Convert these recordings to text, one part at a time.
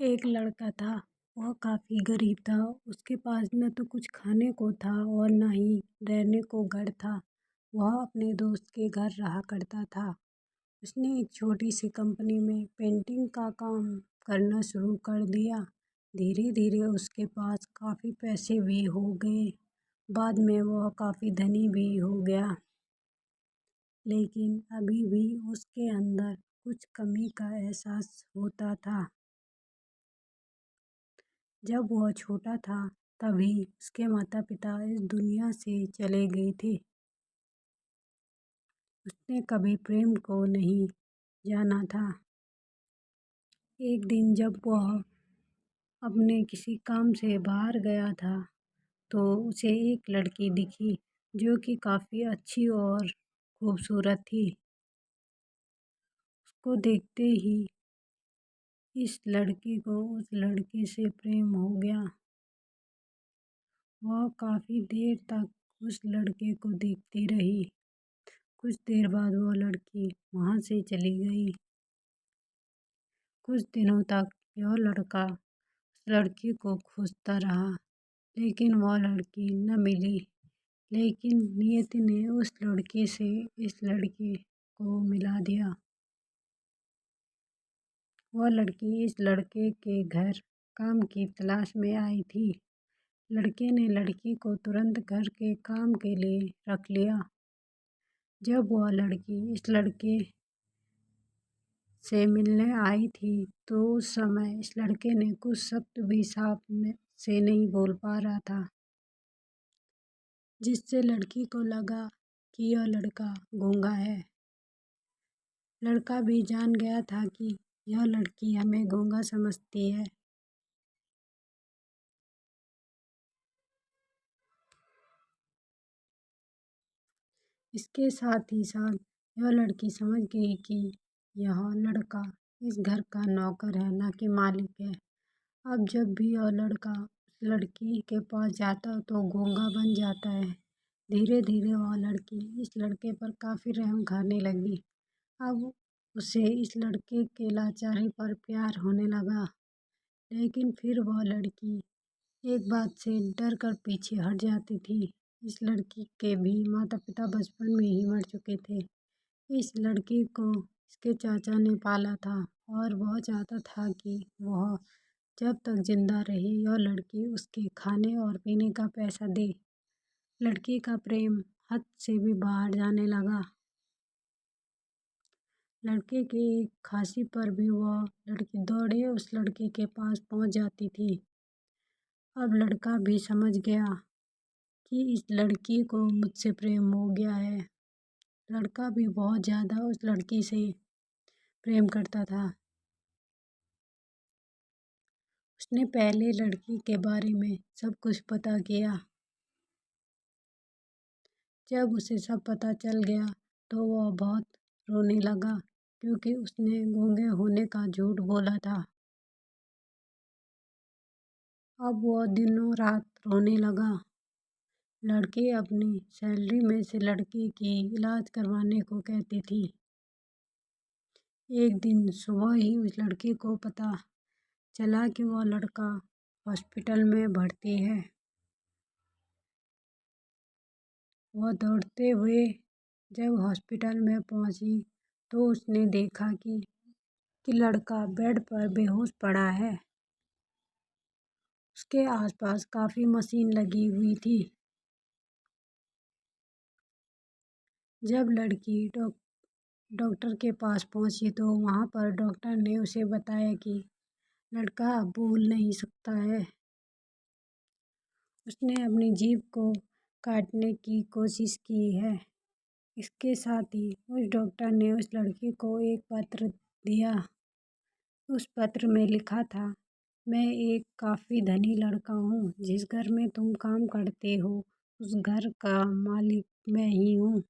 एक लड़का था। वह काफ़ी गरीब था। उसके पास न तो कुछ खाने को था और न ही रहने को घर था। वह अपने दोस्त के घर रहा करता था। उसने एक छोटी सी कंपनी में पेंटिंग का काम करना शुरू कर दिया। धीरे धीरे उसके पास काफ़ी पैसे भी हो गए। बाद में वह काफ़ी धनी भी हो गया। लेकिन अभी भी उसके अंदर कुछ कमी का एहसास होता था। जब वह छोटा था तभी उसके माता पिता इस दुनिया से चले गए थे। उसने कभी प्रेम को नहीं जाना था। एक दिन जब वह अपने किसी काम से बाहर गया था तो उसे एक लड़की दिखी जो कि काफ़ी अच्छी और खूबसूरत थी। उसको देखते ही इस लड़की को उस लड़के से प्रेम हो गया। वह काफ़ी देर तक उस लड़के को देखती रही। कुछ देर बाद वह लड़की वहाँ से चली गई। कुछ दिनों तक यह लड़का उस लड़की को खोजता रहा, लेकिन वह लड़की न मिली। लेकिन नियति ने उस लड़के से इस लड़के को मिला दिया। वह लड़की इस लड़के के घर काम की तलाश में आई थी। लड़के ने लड़की को तुरंत घर के काम के लिए रख लिया। जब वह लड़की इस लड़के से मिलने आई थी तो उस समय इस लड़के ने कुछ शब्द भी साफ से नहीं बोल पा रहा था, जिससे लड़की को लगा कि यह लड़का गूंगा है। लड़का भी जान गया था कि यह लड़की हमें गूंगा समझती है। इसके साथ ही साथ यह लड़की समझ गई कि यह लड़का इस घर का नौकर है, ना कि मालिक है। अब जब भी यह लड़का उस लड़की के पास जाता तो गूंगा बन जाता है। धीरे धीरे वह लड़की इस लड़के पर काफ़ी रहम खाने लगी। अब उसे इस लड़के के लाचारी पर प्यार होने लगा। लेकिन फिर वह लड़की एक बात से डर कर पीछे हट जाती थी। इस लड़की के भी माता पिता बचपन में ही मर चुके थे। इस लड़की को इसके चाचा ने पाला था और वह चाहता था कि वह जब तक जिंदा रही यह लड़की उसके खाने और पीने का पैसा दे। लड़की का प्रेम हद से भी बाहर जाने लगा। लड़के की एक खांसी पर भी वह लड़की दौड़े उस लड़के के पास पहुंच जाती थी। अब लड़का भी समझ गया कि इस लड़की को मुझसे प्रेम हो गया है। लड़का भी बहुत ज़्यादा उस लड़की से प्रेम करता था। उसने पहले लड़की के बारे में सब कुछ पता किया। जब उसे सब पता चल गया तो वह बहुत रोने लगा, क्योंकि उसने गूंगे होने का झूठ बोला था। अब वह दिनों रात रोने लगा। लड़की अपनी सैलरी में से लड़की की इलाज करवाने को कहती थी। एक दिन सुबह ही उस लड़की को पता चला कि वह लड़का हॉस्पिटल में भर्ती है। वह दौड़ते हुए जब हॉस्पिटल में पहुंची तो उसने देखा कि लड़का बेड पर बेहोश पड़ा है। उसके आसपास काफ़ी मशीन लगी हुई थी। जब लड़की डॉक्टर के पास पहुंची तो वहां पर डॉक्टर ने उसे बताया कि लड़का अब बोल नहीं सकता है। उसने अपनी जीभ को काटने की कोशिश की है। इसके साथ ही उस डॉक्टर ने उस लड़की को एक पत्र दिया। उस पत्र में लिखा था, मैं एक काफ़ी धनी लड़का हूँ। जिस घर में तुम काम करते हो उस घर का मालिक मैं ही हूँ।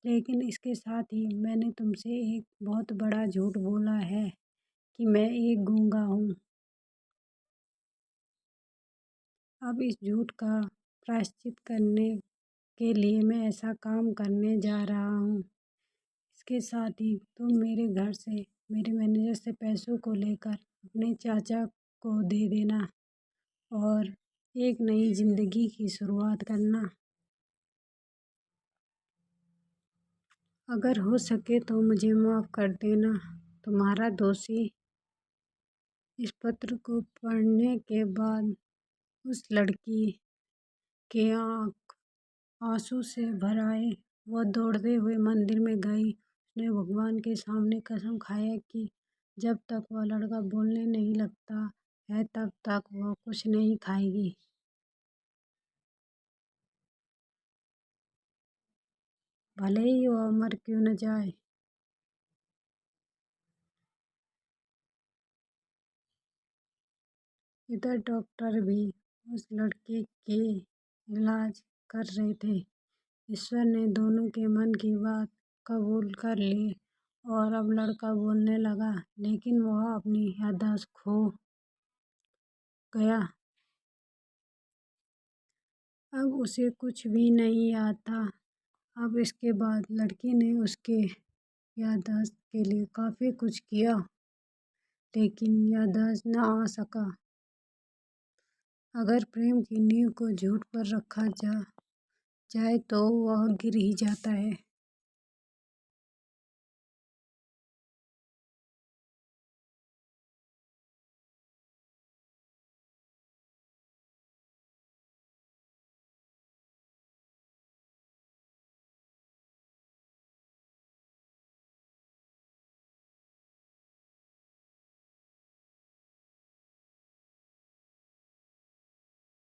लेकिन इसके साथ ही मैंने तुमसे एक बहुत बड़ा झूठ बोला है कि मैं एक गूंगा हूँ। अब इस झूठ का प्रायश्चित करने के लिए मैं ऐसा काम करने जा रहा हूँ। इसके साथ ही तुम मेरे घर से मेरे मैनेजर से पैसों को लेकर अपने चाचा को दे देना और एक नई ज़िंदगी की शुरुआत करना। अगर हो सके तो मुझे माफ़ कर देना। तुम्हारा दोषी। इस पत्र को पढ़ने के बाद उस लड़की के आँख आंसू से भर आए। वह दौड़ते हुए मंदिर में गई। उसने भगवान के सामने कसम खाया कि जब तक वह लड़का बोलने नहीं लगता है तब तक वह कुछ नहीं खाएगी। भले ही वह मर क्यों न जाए। इधर डॉक्टर भी उस लड़के के इलाज कर रहे थे। ईश्वर ने दोनों के मन की बात कबूल कर ली और अब लड़का बोलने लगा, लेकिन वह अपनी याददाश्त खो गया। अब उसे कुछ भी नहीं आता। अब इसके बाद लड़की ने उसके याददाश्त के लिए काफ़ी कुछ किया, लेकिन याददाश्त न आ सका। अगर प्रेम की नींव को झूठ पर रखा जाए तो वह गिर ही जाता है।